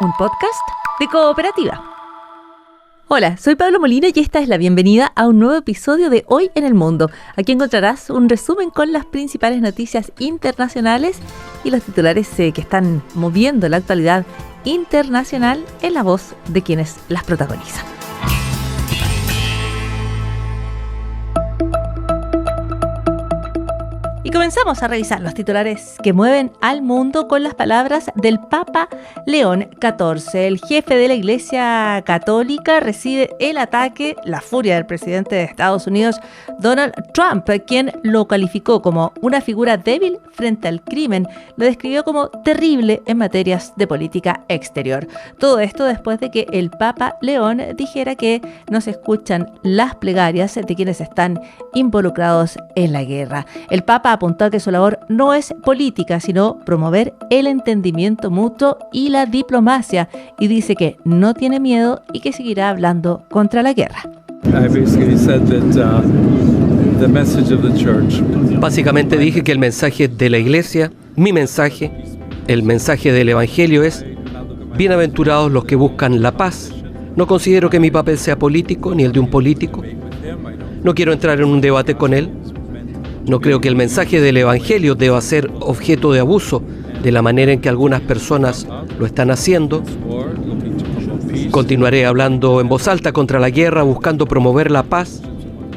un podcast de Cooperativa. Hola, soy Pablo Molina y esta es la bienvenida a un nuevo episodio de Hoy en el Mundo. Aquí encontrarás un resumen con las principales noticias internacionales y los titulares que están moviendo la actualidad internacional en la voz de quienes las protagonizan. Y comenzamos a revisar los titulares que mueven al mundo con las palabras del Papa León XIV. El jefe de la Iglesia Católica recibe el ataque, la furia del presidente de Estados Unidos, Donald Trump, quien lo calificó como una figura débil frente al crimen. Lo describió como terrible en materias de política exterior. Todo esto después de que el Papa León dijera que no se escuchan las plegarias de quienes están involucrados en la guerra. El Papa apuntó a que su labor no es política, sino promover el entendimiento mutuo y la diplomacia, y dice que no tiene miedo y que seguirá hablando contra la guerra. Básicamente dije que el mensaje de la Iglesia, mi mensaje, el mensaje del Evangelio es: bienaventurados los que buscan la paz. No considero que mi papel sea político ni el de un político. No quiero entrar en un debate con él. No creo que el mensaje del Evangelio deba ser objeto de abuso de la manera en que algunas personas lo están haciendo. Continuaré hablando en voz alta contra la guerra, buscando promover la paz,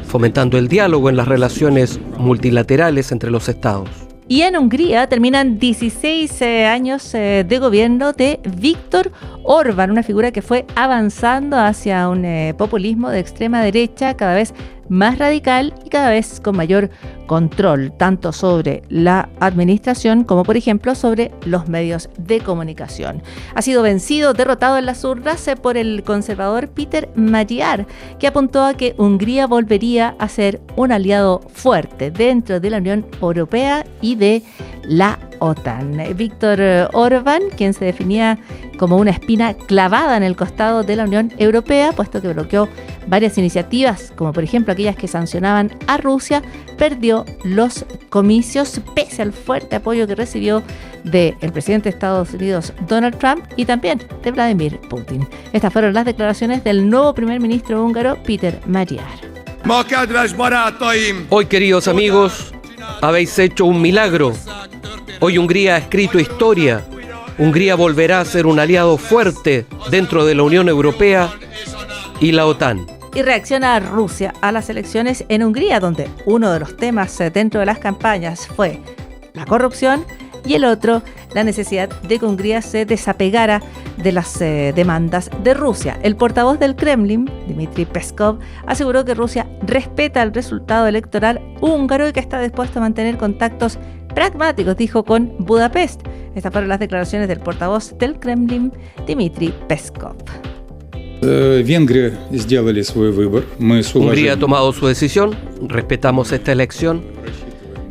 fomentando el diálogo en las relaciones multilaterales entre los estados. Y en Hungría terminan 16 años de gobierno de Viktor Orbán, una figura que fue avanzando hacia un populismo de extrema derecha cada vez más radical y cada vez con mayor control, tanto sobre la administración como, por ejemplo, sobre los medios de comunicación. Ha sido vencido, derrotado en las urnas por el conservador Péter Magyar, que apuntó a que Hungría volvería a ser un aliado fuerte dentro de la Unión Europea y de la OTAN. Viktor Orbán, quien se definía como una espina clavada en el costado de la Unión Europea, puesto que bloqueó varias iniciativas, como por ejemplo aquellas que sancionaban a Rusia, perdió los comicios pese al fuerte apoyo que recibió del presidente de Estados Unidos, Donald Trump, y también de Vladimir Putin. Estas fueron las declaraciones del nuevo primer ministro húngaro, Péter Magyar. Hoy, queridos amigos, habéis hecho un milagro. Hoy Hungría ha escrito historia. Hungría volverá a ser un aliado fuerte dentro de la Unión Europea y la OTAN. Y reacciona a Rusia a las elecciones en Hungría, donde uno de los temas dentro de las campañas fue la corrupción y el otro, la necesidad de que Hungría se desapegara de las demandas de Rusia. El portavoz del Kremlin, Dmitry Peskov, aseguró que Rusia respeta el resultado electoral húngaro y que está dispuesto a mantener contactos pragmáticos, dijo, con Budapest. Estas fueron las declaraciones del portavoz del Kremlin, Dmitry Peskov. Hungría ha tomado su decisión, respetamos esta elección.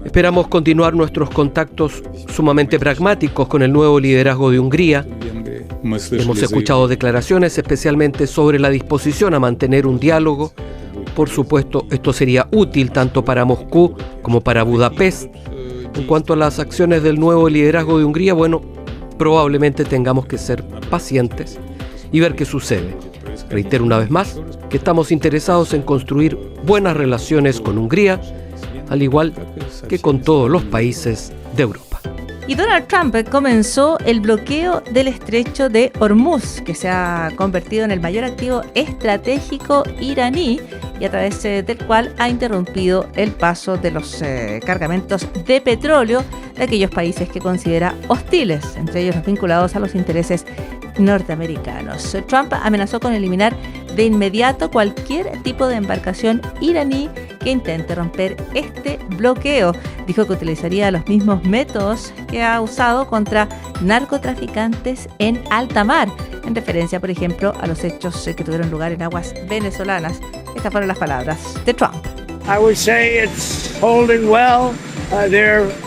Esperamos continuar nuestros contactos sumamente pragmáticos con el nuevo liderazgo de Hungría. Hemos escuchado declaraciones especialmente sobre la disposición a mantener un diálogo. Por supuesto, esto sería útil tanto para Moscú como para Budapest. En cuanto a las acciones del nuevo liderazgo de Hungría, bueno, probablemente tengamos que ser pacientes y ver qué sucede. Reitero una vez más que estamos interesados en construir buenas relaciones con Hungría, al igual que con todos los países de Europa. Y Donald Trump comenzó el bloqueo del estrecho de Hormuz, que se ha convertido en el mayor activo estratégico iraní y a través del cual ha interrumpido el paso de los cargamentos de petróleo de aquellos países que considera hostiles, entre ellos los vinculados a los intereses norteamericanos. Trump amenazó con eliminar de inmediato cualquier tipo de embarcación iraní que intente romper este bloqueo. Dijo que utilizaría los mismos métodos que ha usado contra narcotraficantes en alta mar, en referencia, por ejemplo, a los hechos que tuvieron lugar en aguas venezolanas. Estas fueron las palabras de Trump.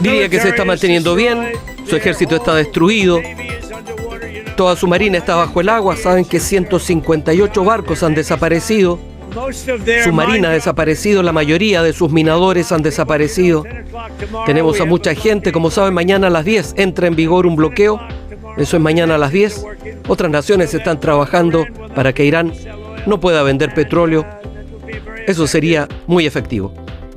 Diría que se está manteniendo bien, su ejército está destruido, toda su marina está bajo el agua. Saben que 158 barcos han desaparecido, su marina ha desaparecido, la mayoría de sus minadores han desaparecido. Tenemos a mucha gente, como saben, mañana a las 10 entra en vigor un bloqueo Eso es mañana a las 10. Otras naciones están trabajando para que Irán no pueda vender petróleo. Eso sería muy efectivo.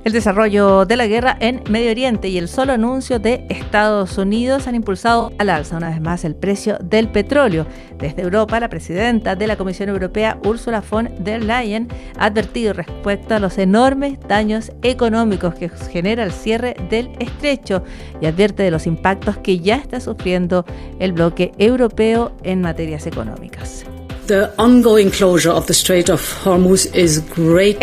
El desarrollo de la guerra en Medio Oriente y el solo anuncio de Estados Unidos han impulsado al alza una vez más el precio del petróleo. Desde Europa, la presidenta de la Comisión Europea, Ursula von der Leyen, ha advertido respecto a los enormes daños económicos que genera el cierre del estrecho y advierte de los impactos que ya está sufriendo el bloque europeo en materias económicas. El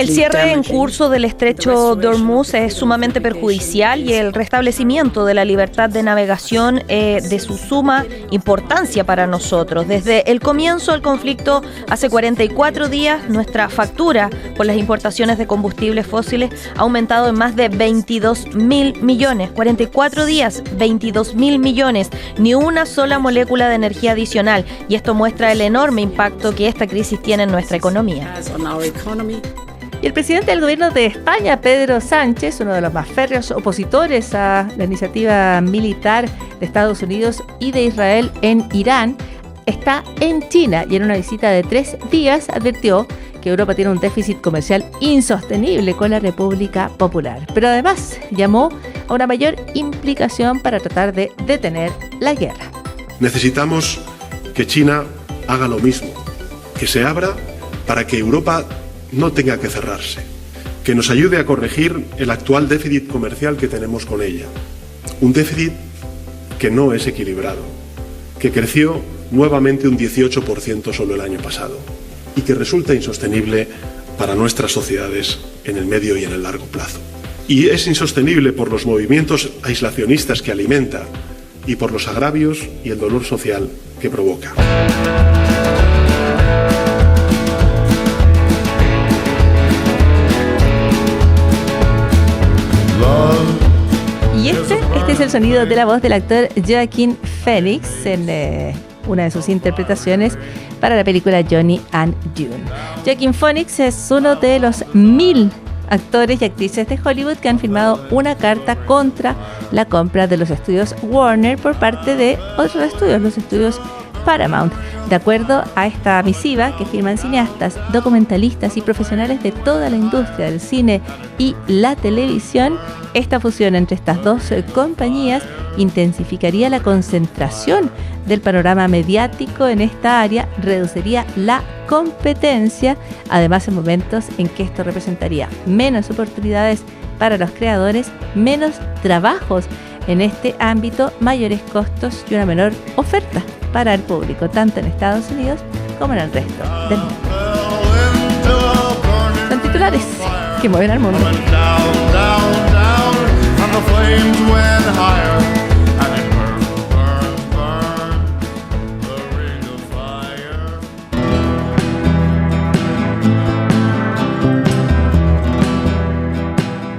cierre en curso del estrecho de Hormuz es sumamente perjudicial y el restablecimiento de la libertad de navegación es de su suma importancia para nosotros. Desde el comienzo del conflicto, hace 44 días, nuestra factura por las importaciones de combustibles fósiles ha aumentado en más de 22.000 millones. 44 días, 22.000 millones, ni una sola molécula de energía adicional. Y esto muestra el enorme impacto que esta crisis tiene en nuestra economía. Y el presidente del gobierno de España, Pedro Sánchez, uno de los más férreos opositores a la iniciativa militar de Estados Unidos y de Israel en Irán, está en China y en una visita de 3 días advirtió que Europa tiene un déficit comercial insostenible con la República Popular. Pero además llamó a una mayor implicación para tratar de detener la guerra. Necesitamos que China haga lo mismo, que se abra para que Europa no tenga que cerrarse, que nos ayude a corregir el actual déficit comercial que tenemos con ella. Un déficit que no es equilibrado, que creció nuevamente un 18% solo el año pasado y que resulta insostenible para nuestras sociedades en el medio y en el largo plazo. Y es insostenible por los movimientos aislacionistas que alimenta y por los agravios y el dolor social que provoca. Y este es el sonido de la voz del actor Joaquin Phoenix en una de sus interpretaciones para la película Johnny and June. Joaquin Phoenix es uno de los 1000 actores y actrices de Hollywood que han firmado una carta contra la compra de los estudios Warner por parte de otros estudios, los estudios Paramount. De acuerdo a esta misiva que firman cineastas, documentalistas y profesionales de toda la industria del cine y la televisión, esta fusión entre estas dos compañías intensificaría la concentración del panorama mediático en esta área, reduciría la competencia, además en momentos en que esto representaría menos oportunidades para los creadores, menos trabajos en este ámbito, mayores costos y una menor oferta para el público, tanto en Estados Unidos como en el resto del mundo. Son titulares que mueven al mundo.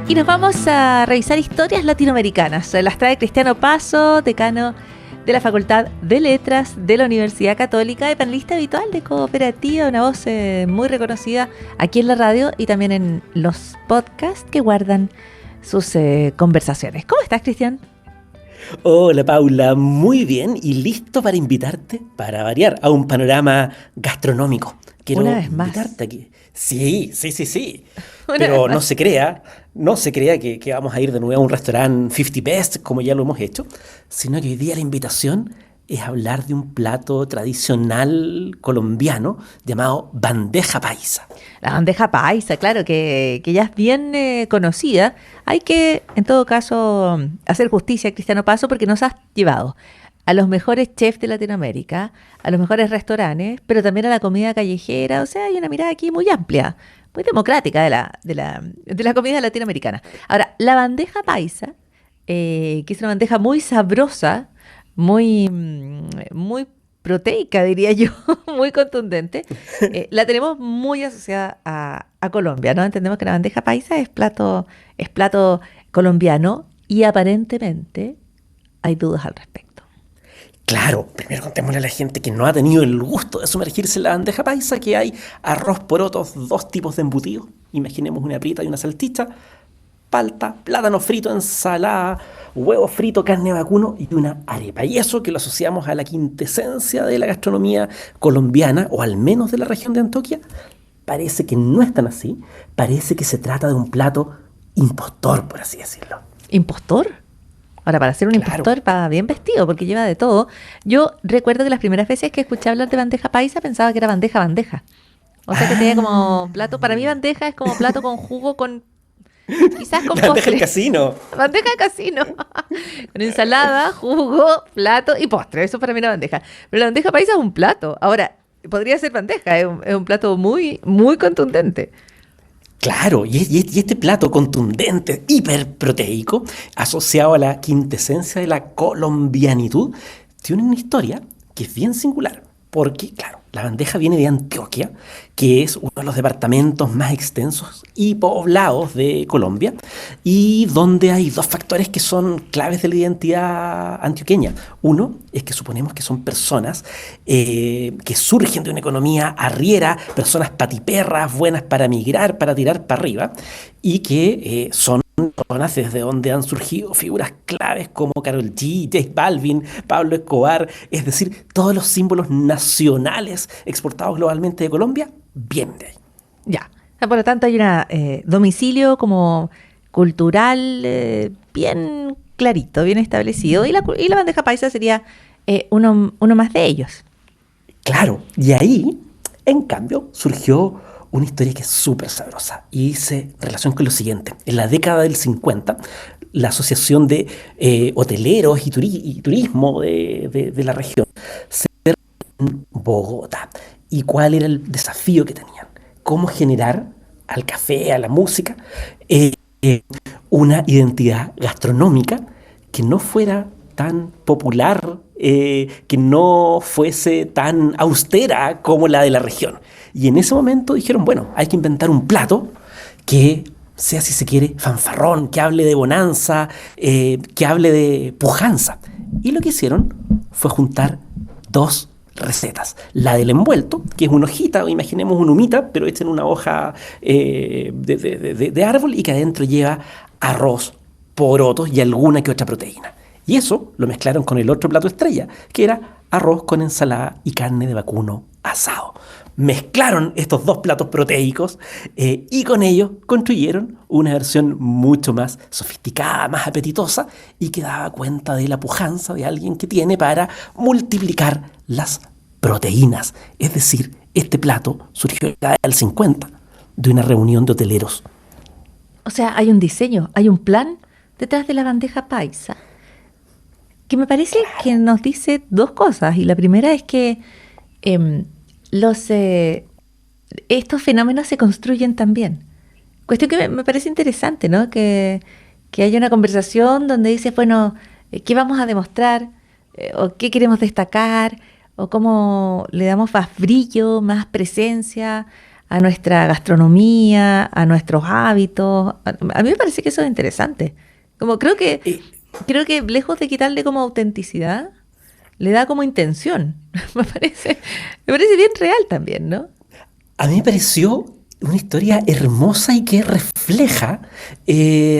Y nos vamos a revisar historias latinoamericanas. Las trae Cristiano Paso, decano de la Facultad de Letras de la Universidad Católica y panelista habitual de Cooperativa, una voz muy reconocida aquí en la radio y también en los podcasts que guardan sus conversaciones. ¿Cómo estás, Cristian? Hola, Paula, muy bien y listo para invitarte, para variar, a un panorama gastronómico. Quiero una vez más invitarte aquí. Sí. Pero no se crea que vamos a ir de nuevo a un restaurante 50 Best, como ya lo hemos hecho, sino que hoy día la invitación es hablar de un plato tradicional colombiano llamado bandeja paisa. La bandeja paisa, claro, que ya es bien conocida. Hay que, en todo caso, hacer justicia a Cristiano Paso porque nos has llevado a los mejores chefs de Latinoamérica, a los mejores restaurantes, pero también a la comida callejera. O sea, hay una mirada aquí muy amplia, muy democrática de la comida latinoamericana. Ahora, la bandeja paisa, que es una bandeja muy sabrosa, muy proteica, diría yo, muy contundente, la tenemos muy asociada a Colombia, ¿no? Entendemos que la bandeja paisa es plato colombiano y aparentemente hay dudas al respecto. Claro, primero contémosle a la gente que no ha tenido el gusto de sumergirse en la bandeja paisa que hay arroz, porotos, 2 tipos de embutidos. Imaginemos una prita y una salchicha. palta, plátano frito, ensalada, huevo frito, carne de vacuno y una arepa. Y eso que lo asociamos a la quintesencia de la gastronomía colombiana, o al menos de la región de Antioquia, parece que no es tan así. Parece que se trata de un plato impostor, por así decirlo. ¿Impostor? Ahora, para ser un impostor, va bien vestido, porque lleva de todo. Yo recuerdo que las primeras veces que escuché hablar de bandeja paisa pensaba que era bandeja. O sea, que tenía como plato. Para mí bandeja es como plato con jugo, quizás con postre. Bandeja del casino. Bandeja de casino. Con ensalada, jugo, plato y postre. Eso para mí es una bandeja. Pero la bandeja paisa es un plato. Ahora, podría ser bandeja. Es un plato muy, muy contundente. Claro, y este plato contundente, hiperproteico, asociado a la quintesencia de la colombianitud, tiene una historia que es bien singular. Porque, claro, la bandeja viene de Antioquia, que es uno de los departamentos más extensos y poblados de Colombia, y donde hay dos factores que son claves de la identidad antioqueña. Uno es que suponemos que son personas que surgen de una economía arriera, personas patiperras, buenas para migrar, para tirar para arriba, y que son personas desde donde han surgido figuras claves como Karol G, J Balvin, Pablo Escobar, es decir, todos los símbolos nacionales exportados globalmente de Colombia vienen de ahí. Ya, por lo tanto hay un domicilio como cultural bien clarito, bien establecido, y la bandeja paisa sería uno más de ellos. Claro, y ahí, en cambio, surgió una historia que es súper sabrosa y se relaciona con lo siguiente. En la década del 50, la Asociación de Hoteleros y Turismo de la región se reunió en Bogotá. ¿Y cuál era el desafío que tenían? Cómo generar al café, a la música, una identidad gastronómica que no fuera tan popular, que no fuese tan austera como la de la región. Y en ese momento dijeron, bueno, hay que inventar un plato que sea, si se quiere, fanfarrón, que hable de bonanza, que hable de pujanza. Y lo que hicieron fue juntar dos recetas. La del envuelto, que es una hojita, imaginemos una humita, pero hecha en una hoja de árbol, y que adentro lleva arroz, porotos y alguna que otra proteína. Y eso lo mezclaron con el otro plato estrella, que era arroz con ensalada y carne de vacuno asado. Mezclaron estos dos platos proteicos y con ello construyeron una versión mucho más sofisticada, más apetitosa, y que daba cuenta de la pujanza de alguien que tiene para multiplicar las proteínas. Es decir, este plato surgió en la década del 50 de una reunión de hoteleros. O sea, hay un diseño, hay un plan detrás de la bandeja paisa, que me parece que nos dice dos cosas. Y la primera es que estos fenómenos se construyen también. Cuestión que me parece interesante, ¿no? Que haya una conversación donde dices, bueno, ¿qué vamos a demostrar? ¿O qué queremos destacar? ¿O cómo le damos más brillo, más presencia a nuestra gastronomía, a nuestros hábitos? A mí me parece que eso es interesante. Como creo que lejos de quitarle como autenticidad, le da como intención. Me parece bien real también, ¿no? A mí me pareció una historia hermosa y que refleja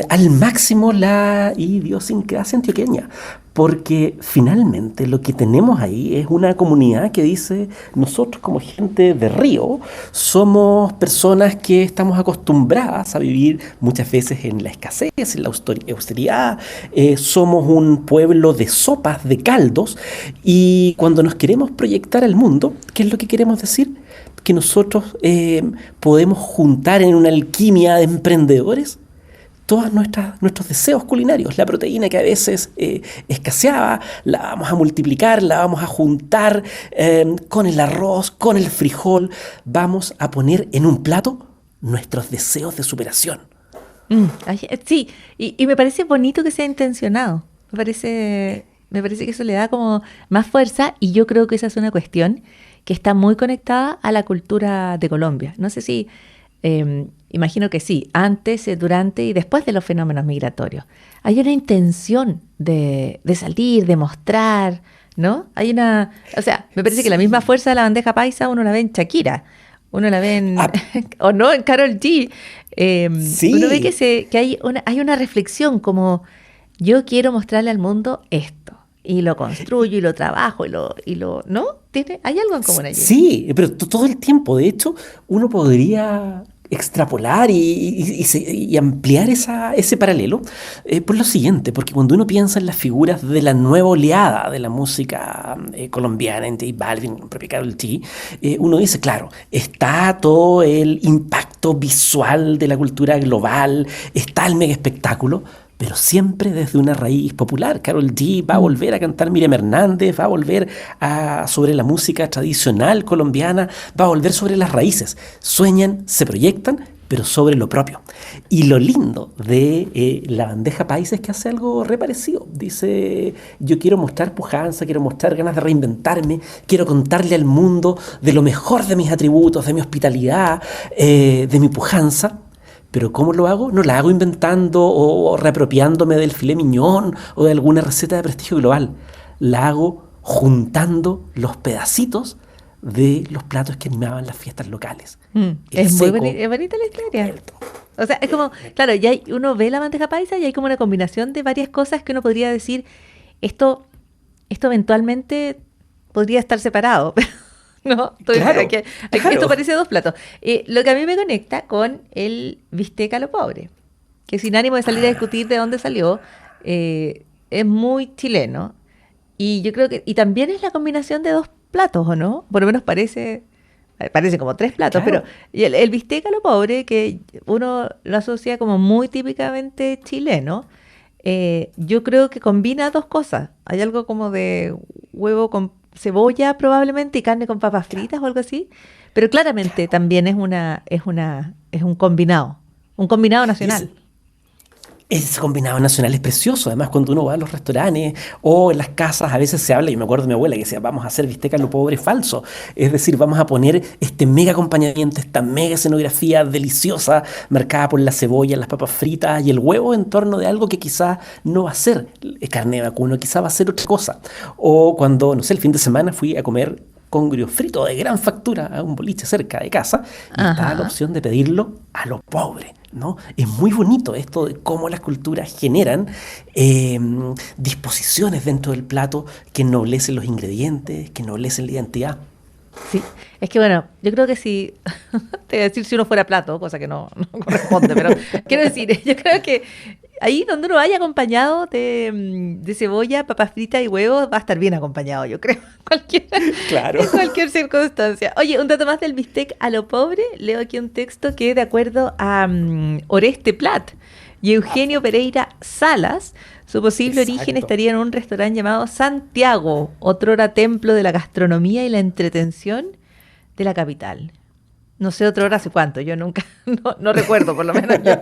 al máximo la idiosincrasia antioqueña. Porque finalmente lo que tenemos ahí es una comunidad que dice, nosotros como gente de Río somos personas que estamos acostumbradas a vivir muchas veces en la escasez, en la austeridad, somos un pueblo de sopas, de caldos, y cuando nos queremos proyectar al mundo, ¿qué es lo que queremos decir? Que nosotros podemos juntar en una alquimia de emprendedores todos nuestros deseos culinarios. La proteína que a veces escaseaba, la vamos a multiplicar, la vamos a juntar con el arroz, con el frijol. Vamos a poner en un plato nuestros deseos de superación. Sí, y me parece bonito que sea intencionado. Me parece que eso le da como más fuerza, y yo creo que esa es una cuestión que está muy conectada a la cultura de Colombia. No sé si... imagino que sí, antes, durante y después de los fenómenos migratorios. Hay una intención de salir, de mostrar, ¿no? O sea, me parece que la misma fuerza de la bandeja paisa uno la ve en Shakira, uno la ve en, o no, en Karol G. Sí. Uno ve que hay una reflexión como yo quiero mostrarle al mundo esto. Y lo construyo y lo trabajo y lo ¿no? ¿Hay algo en común allí? Sí, pero todo el tiempo. De hecho, uno podría extrapolar y ampliar ese paralelo por lo siguiente, porque cuando uno piensa en las figuras de la nueva oleada de la música colombiana, en J Balvin, en propio Karol G, uno dice, claro, está todo el impacto visual de la cultura global, está el mega espectáculo, pero siempre desde una raíz popular. Karol G va a volver a cantar Miriam Hernández, va a volver sobre la música tradicional colombiana, va a volver sobre las raíces. Sueñan, se proyectan, pero sobre lo propio. Y lo lindo de la bandeja paisa es que hace algo re parecido. Dice, yo quiero mostrar pujanza, quiero mostrar ganas de reinventarme, quiero contarle al mundo de lo mejor de mis atributos, de mi hospitalidad, de mi pujanza. Pero ¿cómo lo hago? No la hago inventando o reapropiándome del filet mignon o de alguna receta de prestigio global. La hago juntando los pedacitos de los platos que animaban las fiestas locales. Es bonita la historia. O sea, es como, claro, ya uno ve la bandeja paisa y hay como una combinación de varias cosas que uno podría decir, esto eventualmente podría estar separado. ¿No? Claro. Esto parece dos platos. Lo que a mí me conecta con el bistec a lo pobre, que sin ánimo de salir a discutir de dónde salió, es muy chileno. Y yo creo que también es la combinación de dos platos, ¿o no? Por lo menos parece como tres platos, claro. Pero el bistec a lo pobre, que uno lo asocia como muy típicamente chileno, yo creo que combina dos cosas. Hay algo como de huevo con cebolla probablemente y carne con papas fritas o algo así, pero claramente también es un combinado nacional. Ese combinado nacional es precioso. Además, cuando uno va a los restaurantes o en las casas, a veces se habla, yo me acuerdo de mi abuela que decía, vamos a hacer bistec a lo pobre falso. Es decir, vamos a poner este mega acompañamiento, esta mega escenografía deliciosa, marcada por la cebolla, las papas fritas y el huevo en torno de algo que quizás no va a ser carne de vacuno, quizás va a ser otra cosa. O cuando, no sé, el fin de semana fui a comer congrio frito de gran factura a un boliche cerca de casa y estaba la opción de pedirlo a lo pobre, ¿no? Es muy bonito esto de cómo las culturas generan disposiciones dentro del plato que ennoblecen los ingredientes, que ennoblecen la identidad. Sí, es que bueno, yo creo que si, te voy a decir si uno fuera plato, cosa que no corresponde, pero quiero decir, yo creo que ahí donde uno vaya acompañado de cebolla, papas fritas y huevos, va a estar bien acompañado, yo creo, Claro. en cualquier circunstancia. Oye, un dato más del bistec a lo pobre, leo aquí un texto que de acuerdo a Oreste Plat y Eugenio Pereira Salas, su posible origen estaría en un restaurante llamado Santiago, otrora templo de la gastronomía y la entretención de la capital. No sé otrora hace cuánto, yo nunca, no recuerdo por lo menos yo.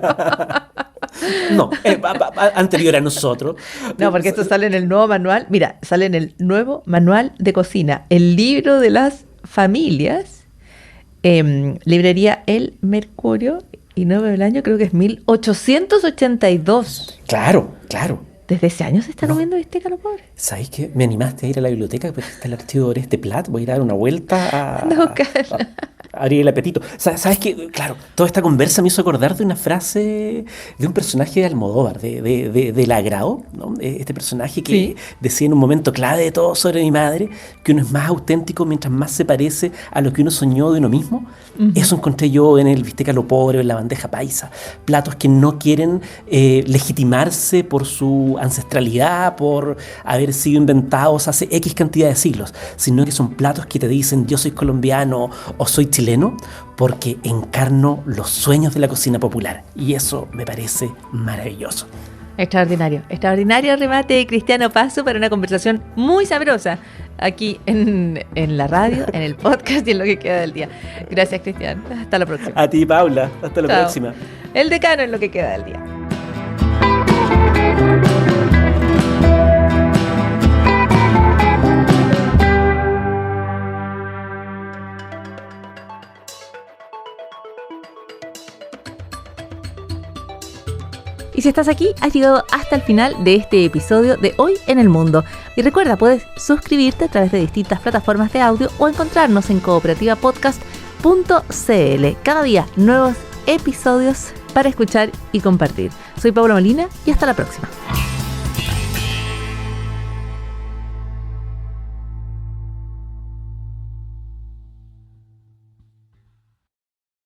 No, anterior a nosotros. No, porque esto sale en el nuevo manual, mira, sale en el nuevo manual de cocina, el libro de las familias, librería El Mercurio, y nuevo del año creo que es 1882. Claro. ¿Desde ese año se está comiendo bistec a lo pobre? ¿Sabes qué? Me animaste a ir a la biblioteca, porque está el archivo de Oreste Plat. Voy a ir a dar una vuelta a abrir el apetito. ¿Sabes qué? Claro, toda esta conversa me hizo acordar de una frase de un personaje de Almodóvar, de La Grao, ¿no? Este personaje que decía en un momento clave de todo sobre mi madre, que uno es más auténtico mientras más se parece a lo que uno soñó de uno mismo. Uh-huh. Eso encontré yo en el bistec a lo pobre, en la bandeja paisa. Platos que no quieren legitimarse por su ancestralidad, por haber sido inventados hace X cantidad de siglos, sino que son platos que te dicen yo soy colombiano o soy chileno porque encarno los sueños de la cocina popular, y eso me parece maravilloso. Extraordinario remate, Cristiano Paso, para una conversación muy sabrosa aquí en la radio, en el podcast y en lo que queda del día. Gracias, Cristian. Hasta la próxima. A ti, Paula. Hasta la próxima. El Decano en lo que queda del día. Y si estás aquí, has llegado hasta el final de este episodio de Hoy en el Mundo. Y recuerda, puedes suscribirte a través de distintas plataformas de audio o encontrarnos en cooperativapodcast.cl. Cada día nuevos episodios para escuchar y compartir. Soy Paula Molina y hasta la próxima.